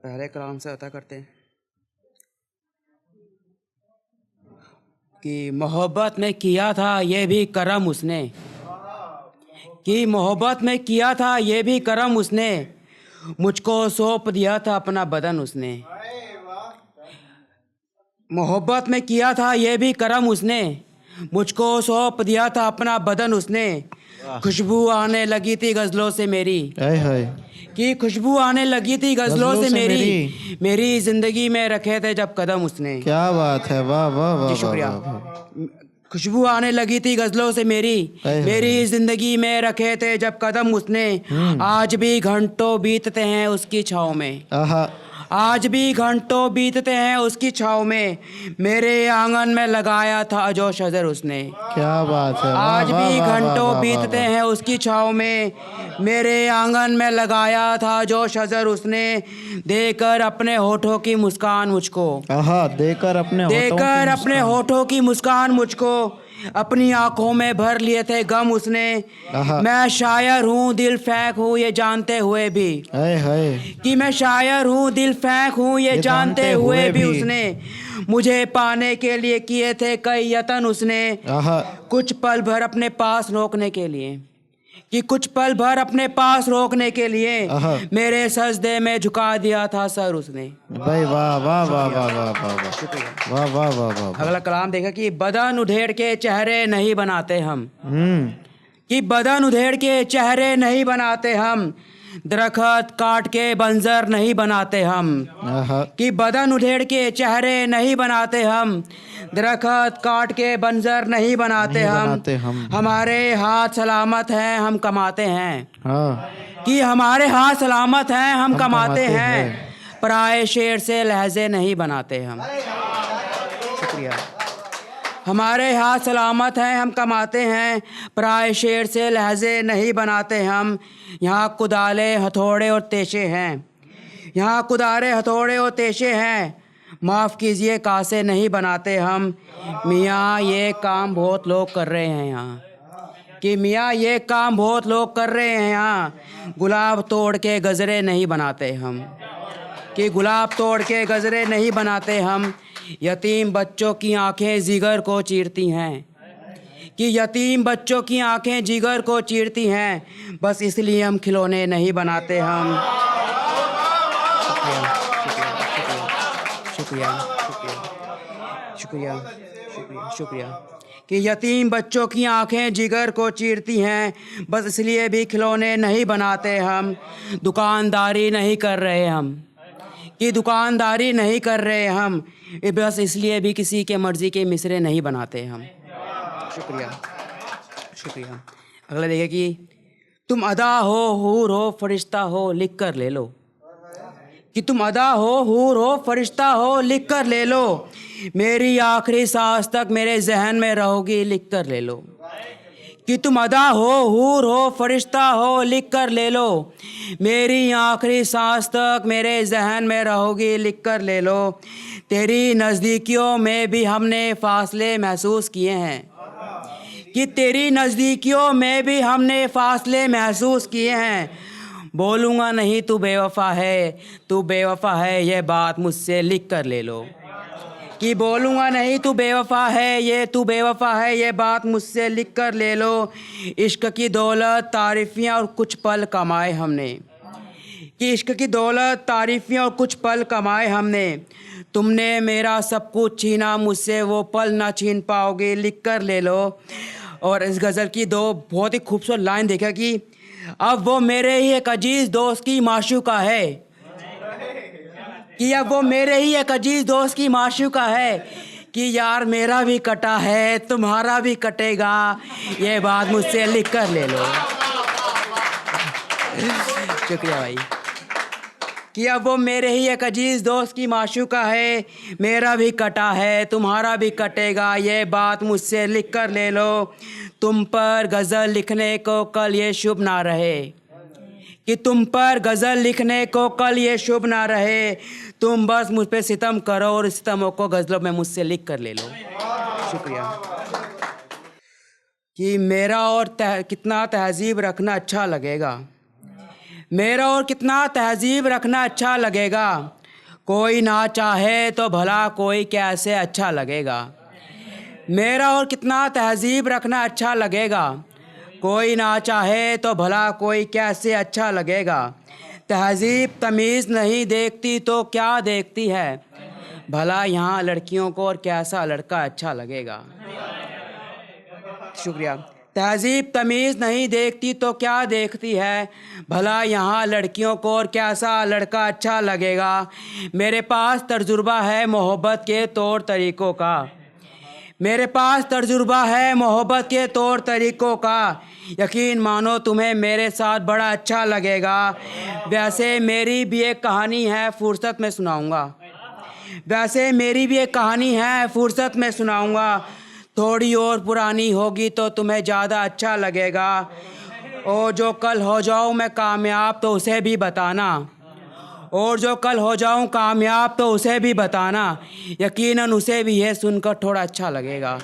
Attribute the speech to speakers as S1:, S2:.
S1: पहले कलाम से अता करते हैं कि मोहब्बत में किया था ये भी करम उसने, कि मोहब्बत में किया था ये भी करम उसने, मुझको सौंप दिया था अपना बदन उसने। मोहब्बत में किया था ये भी करम उसने, मुझको सौंप दिया था अपना बदन उसने। खुशबू आने लगी थी गज़लों से मेरी,
S2: हाय
S1: कि खुशबू आने लगी थी गज़लों से मेरी ज़िंदगी में रखे थे जब कदम उसने।
S2: क्या बात है, वाह वाह वाह
S1: जी
S2: वाह
S1: शुक्रिया।
S2: वाह।
S1: खुशबू आने लगी थी गज़लों से मेरी ज़िंदगी में रखे थे जब कदम उसने। आज भी घंटों बीतते हैं उसकी छाँव में,
S2: आहा,
S1: आज भी घंटों बीतते हैं उसकी छाँव में, मेरे आंगन में लगाया था जो शजर उसने।
S2: क्या बात है, वाह
S1: आज
S2: वाह
S1: भी
S2: वाह वाह
S1: घंटों
S2: वाह
S1: बीतते
S2: वाह।
S1: हैं उसकी छाँव में, मेरे आंगन में लगाया था जो शजर उसने। देकर अपने होठों की मुस्कान मुझको,
S2: आहा,
S1: देकर अपने होठों की मुस्कान मुझको, अपनी आंखों में भर लिए थे गम उसने।
S2: आहा,
S1: मैं शायर हूँ दिल फेंक हूँ ये जानते हुए भी,
S2: हाय हाय,
S1: कि मैं शायर हूँ दिल फेंक हूँ ये जानते हुए भी उसने मुझे पाने के लिए किए थे कई यतन उसने।
S2: आहा,
S1: कुछ पल भर अपने पास रोकने के लिए, कि कुछ पल भर अपने पास रोकने के लिए
S2: आहा,
S1: मेरे सजदे में झुका दिया था सर उसने।
S2: भाई वाह वाह वाह वाह वाह वाह वाह,
S1: शुक्रिया।
S2: वाह वाह वाह वाह वाह।
S1: अगला कलाम देखा कि बदन उधेड़ के चेहरे नहीं बनाते हम, कि बदन उधेड़ के चेहरे नहीं बनाते हम, दरख्त काट के बंजर नहीं बनाते हम।
S2: आहा,
S1: कि बदन उधेड़ के चेहरे नहीं बनाते हम, दरख्त काट के बंजर नहीं बनाते हम। हमारे हाथ सलामत हैं हम कमाते हैं,
S2: हाँ,
S1: कि हमारे हाथ सलामत हैं हम कमाते हैं, पराए शेर से लहजे नहीं बनाते हम। शुक्रिया। हमारे हाथ सलामत हैं हम कमाते हैं, पराए शेर से लहजे नहीं बनाते हम। यहाँ कुदाले हथौड़े और तेशे हैं, यहाँ कुदारे हथौड़े और तेशे हैं, माफ़ कीजिए कासे नहीं बनाते हम। मियाँ ये काम बहुत लोग कर रहे हैं यहाँ, कि मियाँ ये काम बहुत लोग कर रहे हैं यहाँ, गुलाब तोड़ के गजरे नहीं बनाते हम, कि गुलाब तोड़ के गजरे नहीं बनाते हम। यतीम बच्चों की आंखें जिगर को चीरती हैं, कि यतीम बच्चों की आंखें जिगर को चीरती हैं, बस इसलिए हम खिलौने नहीं बनाते हम। शुक्रिया शुक्रिया शुक्रिया शुक्रिया शुक्रिया। कि यतीम बच्चों की आंखें जिगर को चीरती हैं, बस इसलिए भी खिलौने नहीं बनाते हम। दुकानदारी नहीं कर रहे हम, कि दुकानदारी नहीं कर रहे हम, बस इसलिए भी किसी के मर्ज़ी के मिसरे नहीं बनाते हम। शुक्रिया शुक्रिया। अगला देखिए कि तुम अदा हो हूर हो फरिश्ता हो लिख कर ले लो, कि तुम अदा हो हूर हो फरिश्ता हो लिख कर ले लो, मेरी आखिरी सांस तक मेरे जहन में रहोगी लिख कर ले लो। कि तुम अदा हो हूर हो फरिश्ता हो लिख कर ले लो, मेरी आखिरी सांस तक मेरे जहन में रहोगी लिख कर ले लो। तेरी नज़दीकियों में भी हमने फासले महसूस किए हैं, कि तेरी नज़दीकियों में भी हमने फासले महसूस किए हैं। बोलूँगा नहीं तू बेवफ़ा है, तू बेवफ़ा है ये बात मुझसे लिख कर ले लो, कि बोलूँगा नहीं तू बेवफ़ा है तू बेवफ़ा है ये बात मुझसे लिख कर ले लो। इश्क की दौलत तारीफ़ियाँ और कुछ पल कमाए हमने, कि इश्क की दौलत तारीफ़ियाँ और कुछ पल कमाए हमने। तुमने मेरा सब कुछ छीना मुझसे वो पल ना छीन पाओगे लिख कर ले लो। और इस गज़ल की दो बहुत ही खूबसूरत लाइन देखा कि अब वो मेरे ही एक अजीज़ दोस्त की माशूका है, कि अब वो मेरे ही एक अजीज़ दोस्त की माशूका है, कि यार मेरा भी कटा है तुम्हारा भी कटेगा ये बात मुझसे लिख कर ले लो। शुक्रिया भाई। कि अब वो मेरे ही एक अजीज़ दोस्त की माशूका है, मेरा भी कटा है तुम्हारा भी कटेगा ये बात मुझसे लिख कर ले लो। तुम पर गज़ल लिखने को कल ये शुभ ना रहे, कि तुम पर गज़ल लिखने को कल ये शुभ ना रहे, तुम बस मुझ पे सितम करो और सितमों को गज़लों में मुझसे लिख कर ले लो। शुक्रिया। कि मेरा और कितना तहज़ीब रखना अच्छा लगेगा, मेरा और कितना तहजीब रखना अच्छा लगेगा, कोई ना चाहे तो भला कोई कैसे अच्छा लगेगा। मेरा और कितना तहजीब रखना अच्छा लगेगा, कोई ना चाहे तो भला कोई कैसे अच्छा लगेगा। तहजीब तमीज़ नहीं देखती तो क्या देखती है, भला यहाँ लड़कियों को और कैसा लड़का अच्छा लगेगा। शुक्रिया। तहजीब तमीज़ नहीं देखती तो क्या देखती है, भला यहाँ लड़कियों को और कैसा लड़का अच्छा लगेगा। मेरे पास तजुर्बा है मोहब्बत के तौर तरीक़ों का, मेरे पास तजुर्बा है मोहब्बत के तौर तरीक़ों का। यकीन मानो तुम्हें मेरे साथ बड़ा अच्छा लगेगा। वैसे मेरी भी एक कहानी है, फुर्सत में सुनाऊंगा। वैसे मेरी भी एक कहानी है, फुर्सत में सुनाऊंगा। थोड़ी और पुरानी होगी तो तुम्हें ज़्यादा अच्छा लगेगा। और जो कल हो जाऊँ मैं कामयाब तो उसे भी बताना, और जो कल हो जाऊं कामयाब तो उसे भी बताना। यकीनन उसे भी ये सुनकर थोड़ा अच्छा लगेगा।